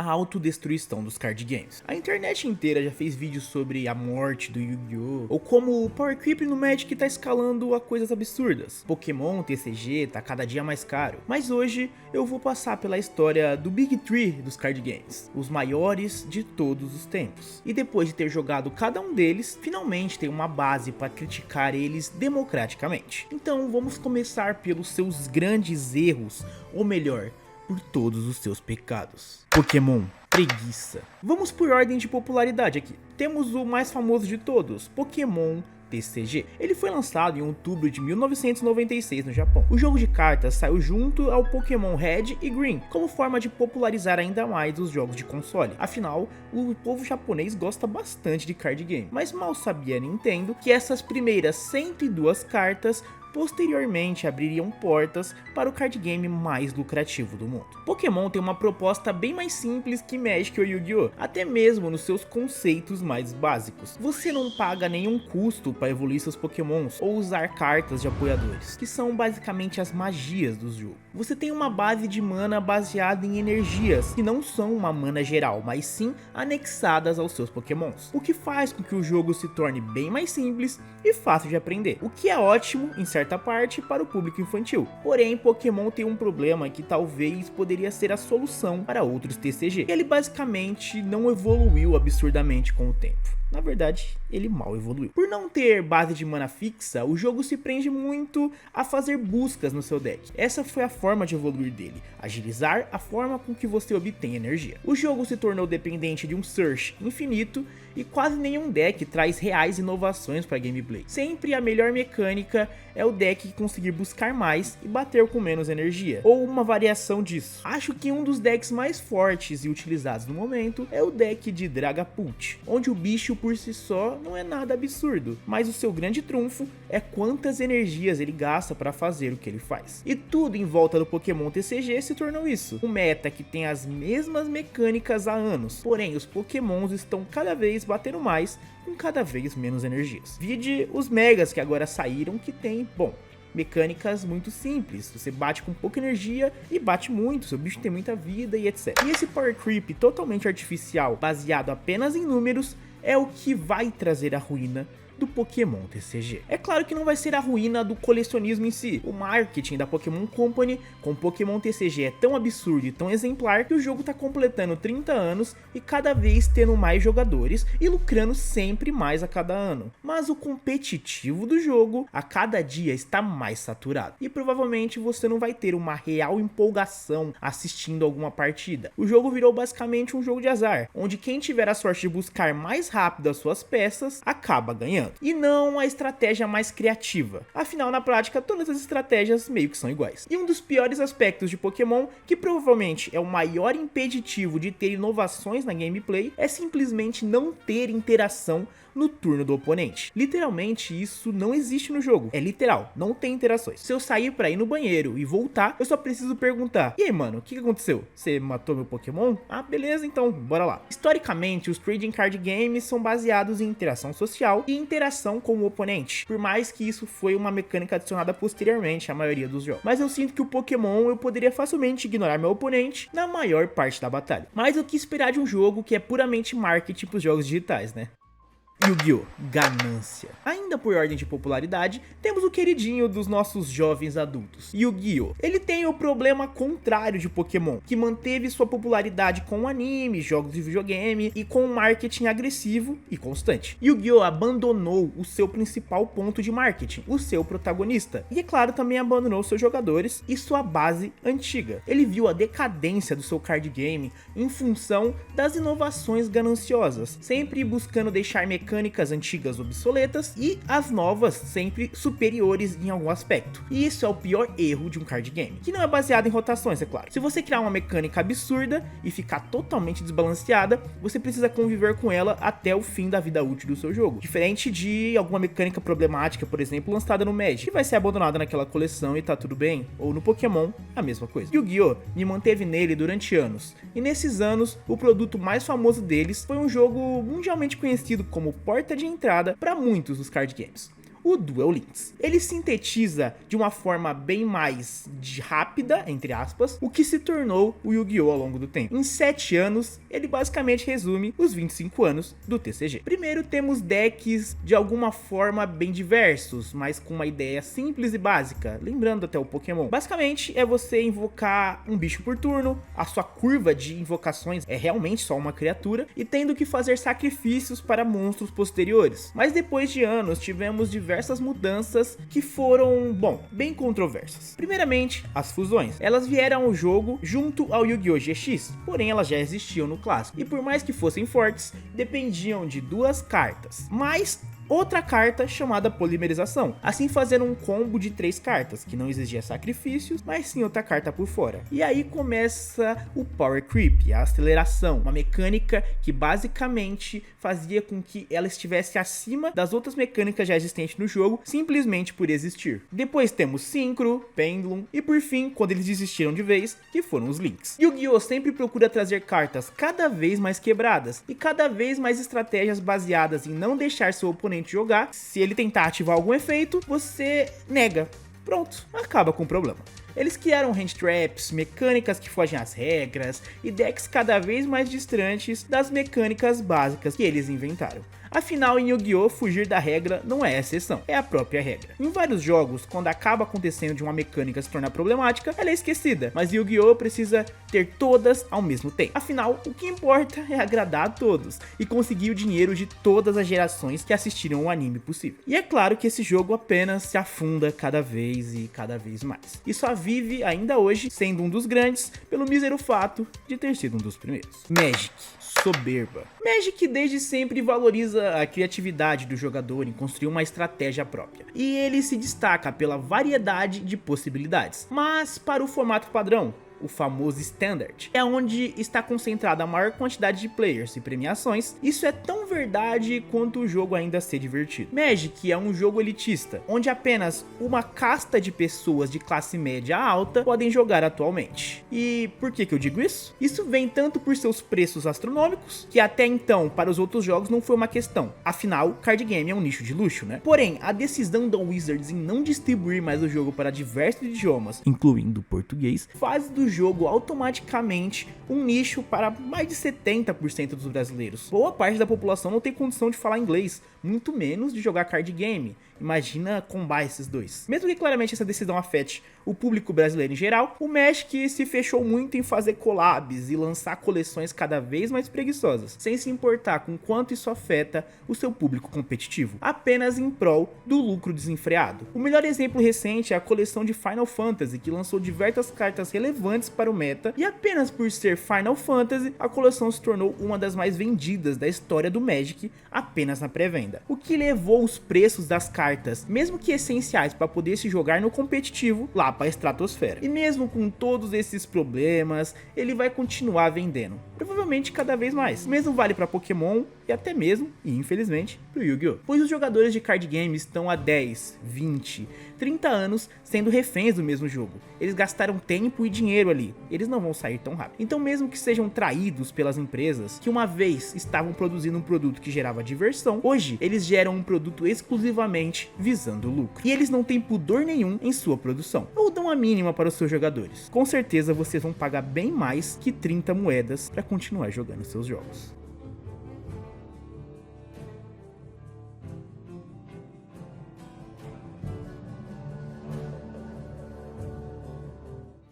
a autodestruição dos card games. A internet inteira já fez vídeos sobre a morte do Yu-Gi-Oh! Ou como o Power Creep no Magic tá escalando a coisas absurdas. Pokémon TCG tá cada dia mais caro. Mas hoje eu vou passar pela história do Big Three dos card games, os maiores de todos os tempos. E depois de ter jogado cada um deles, finalmente tem uma base para criticar eles democraticamente. Então vamos começar pelos seus grandes erros, ou melhor, por todos os seus pecados. Pokémon, preguiça. Vamos por ordem de popularidade aqui. Temos o mais famoso de todos, Pokémon TCG. Ele foi lançado em outubro de 1996 no Japão. O jogo de cartas saiu junto ao Pokémon Red e Green, como forma de popularizar ainda mais os jogos de console. Afinal, o povo japonês gosta bastante de card game, mas mal sabia a Nintendo que essas primeiras 102 cartas posteriormente abririam portas para o card game mais lucrativo do mundo. Pokémon tem uma proposta bem mais simples que Magic ou Yu-Gi-Oh!, até mesmo nos seus conceitos mais básicos. Você não paga nenhum custo para evoluir seus Pokémons ou usar cartas de apoiadores, que são basicamente as magias do jogo. Você tem uma base de mana baseada em energias, que não são uma mana geral, mas sim anexadas aos seus Pokémons, o que faz com que o jogo se torne bem mais simples e fácil de aprender, o que é ótimo em certa parte para o público infantil. Porém, Pokémon tem um problema que talvez poderia ser a solução para outros TCG. Ele basicamente não evoluiu absurdamente com o tempo. Na verdade, ele mal evoluiu. Por não ter base de mana fixa, o jogo se prende muito a fazer buscas no seu deck. Essa foi a forma de evoluir dele, agilizar a forma com que você obtém energia. O jogo se tornou dependente de um search infinito e quase nenhum deck traz reais inovações para gameplay. Sempre a melhor mecânica é o deck conseguir buscar mais e bater com menos energia, ou uma variação disso. Acho que um dos decks mais fortes e utilizados no momento é o deck de Dragapult, onde o bicho por si só não é nada absurdo, mas o seu grande trunfo é quantas energias ele gasta para fazer o que ele faz. E tudo em volta do Pokémon TCG se tornou isso, um meta que tem as mesmas mecânicas há anos, porém os Pokémons estão cada vez batendo mais com cada vez menos energias. Vide os Megas que agora saíram, que tem, bom, mecânicas muito simples. Você bate com pouca energia e bate muito, seu bicho tem muita vida e etc. E esse Power Creep totalmente artificial, baseado apenas em números, é o que vai trazer a ruína do Pokémon TCG. É claro que não vai ser a ruína do colecionismo em si. O marketing da Pokémon Company com Pokémon TCG é tão absurdo e tão exemplar que o jogo tá completando 30 anos e cada vez tendo mais jogadores e lucrando sempre mais a cada ano. Mas o competitivo do jogo a cada dia está mais saturado e provavelmente você não vai ter uma real empolgação assistindo alguma partida. O jogo virou basicamente um jogo de azar, onde quem tiver a sorte de buscar mais rápido as suas peças acaba ganhando. E não a estratégia mais criativa. Afinal, na prática, todas as estratégias meio que são iguais. E um dos piores aspectos de Pokémon, que provavelmente é o maior impeditivo de ter inovações na gameplay, é simplesmente não ter interação no turno do oponente. Literalmente, isso não existe no jogo. É literal, não tem interações. Se eu sair pra ir no banheiro e voltar, eu só preciso perguntar: e aí, mano, o que aconteceu? Você matou meu Pokémon? Ah, beleza, então, bora lá. Historicamente, os trading card games são baseados em interação social e interação com o oponente, por mais que isso foi uma mecânica adicionada posteriormente à maioria dos jogos. Mas eu sinto que o Pokémon eu poderia facilmente ignorar meu oponente na maior parte da batalha. Mas o que esperar de um jogo que é puramente marketing pros jogos digitais, né? Yu-Gi-Oh! Ganância. Ainda por ordem de popularidade, temos o queridinho dos nossos jovens adultos, Yu-Gi-Oh! Ele tem o problema contrário de Pokémon, que manteve sua popularidade com anime, jogos de videogame e com um marketing agressivo e constante. Yu-Gi-Oh! Abandonou o seu principal ponto de marketing, o seu protagonista, e é claro também abandonou seus jogadores e sua base antiga. Ele viu a decadência do seu card game em função das inovações gananciosas, sempre buscando deixar mecânicas antigas obsoletas e as novas sempre superiores em algum aspecto. E isso é o pior erro de um card game, que não é baseado em rotações, é claro. Se você criar uma mecânica absurda e ficar totalmente desbalanceada, você precisa conviver com ela até o fim da vida útil do seu jogo. Diferente de alguma mecânica problemática, por exemplo, lançada no Magic, que vai ser abandonada naquela coleção e tá tudo bem, ou no Pokémon, a mesma coisa. Yu-Gi-Oh! Me manteve nele durante anos, e nesses anos, o produto mais famoso deles foi um jogo mundialmente conhecido como porta de entrada para muitos dos card games. o Duel Links. Ele sintetiza de uma forma bem mais rápida, entre aspas, o que se tornou o Yu-Gi-Oh! Ao longo do tempo. Em 7 anos, ele basicamente resume os 25 anos do TCG. Primeiro temos decks de alguma forma bem diversos, mas com uma ideia simples e básica, lembrando até o Pokémon. Basicamente é você invocar um bicho por turno, a sua curva de invocações é realmente só uma criatura, e tendo que fazer sacrifícios para monstros posteriores. Mas depois de anos tivemos diversas mudanças que foram, bom, bem controversas. Primeiramente, as fusões. Elas vieram ao jogo junto ao Yu-Gi-Oh! GX, porém elas já existiam no clássico, e por mais que fossem fortes, dependiam de 2 cartas. Mas outra carta chamada polimerização, assim fazendo um combo de 3 cartas, que não exigia sacrifícios, mas sim outra carta por fora. E aí começa o Power Creep, a aceleração, uma mecânica que basicamente fazia com que ela estivesse acima das outras mecânicas já existentes no jogo, simplesmente por existir. Depois temos Synchro, Pendulum e por fim, quando eles desistiram de vez, que foram os Links. Yu-Gi-Oh! Sempre procura trazer cartas cada vez mais quebradas e cada vez mais estratégias baseadas em não deixar seu oponente jogar. Se ele tentar ativar algum efeito, você nega. Pronto, acaba com o problema. Eles criaram hand traps, mecânicas que fogem às regras e decks cada vez mais distantes das mecânicas básicas que eles inventaram. Afinal, em Yu-Gi-Oh! Fugir da regra não é exceção, é a própria regra. Em vários jogos, quando acaba acontecendo de uma mecânica se tornar problemática, ela é esquecida, mas Yu-Gi-Oh! Precisa ter todas ao mesmo tempo. Afinal, o que importa é agradar a todos e conseguir o dinheiro de todas as gerações que assistiram o anime possível. E é claro que esse jogo apenas se afunda cada vez e cada vez mais. E só vive ainda hoje sendo um dos grandes pelo mísero fato de ter sido um dos primeiros. Magic. Soberba. Magic desde sempre valoriza a criatividade do jogador em construir uma estratégia própria, e ele se destaca pela variedade de possibilidades. Mas para o formato padrão, o famoso Standard, é onde está concentrada a maior quantidade de players e premiações. Isso é tão verdade quanto o jogo ainda ser divertido. Magic é um jogo elitista, onde apenas uma casta de pessoas de classe média alta podem jogar atualmente. E por que eu digo isso? Isso vem tanto por seus preços astronômicos, que até então para os outros jogos não foi uma questão, afinal card game é um nicho de luxo, né? Porém, a decisão da Wizards em não distribuir mais o jogo para diversos idiomas, incluindo o português, faz do jogo automaticamente um nicho para mais de 70% dos brasileiros. Boa parte da população não tem condição de falar inglês, muito menos de jogar card game. Imagina combar esses dois. Mesmo que claramente essa decisão afete o público brasileiro em geral, o Magic se fechou muito em fazer collabs e lançar coleções cada vez mais preguiçosas, sem se importar com quanto isso afeta o seu público competitivo, apenas em prol do lucro desenfreado. O melhor exemplo recente é a coleção de Final Fantasy, que lançou diversas cartas relevantes para o meta, e apenas por ser Final Fantasy, a coleção se tornou uma das mais vendidas da história do Magic apenas na pré-venda, o que levou os preços das cartas, mesmo que essenciais para poder se jogar no competitivo, lá para a estratosfera. E mesmo com todos esses problemas, ele vai continuar vendendo, provavelmente cada vez mais. O mesmo vale para Pokémon e até mesmo, e infelizmente, para o Yu-Gi-Oh! Pois os jogadores de card games estão há 10, 20, 30 anos sendo reféns do mesmo jogo. Eles gastaram tempo e dinheiro ali, eles não vão sair tão rápido. Então mesmo que sejam traídos pelas empresas que uma vez estavam produzindo um produto que gerava diversão, hoje eles geram um produto exclusivamente visando lucro. E eles não têm pudor nenhum em sua produção, ou dão a mínima para os seus jogadores. Com certeza vocês vão pagar bem mais que 30 moedas para continuar jogando seus jogos.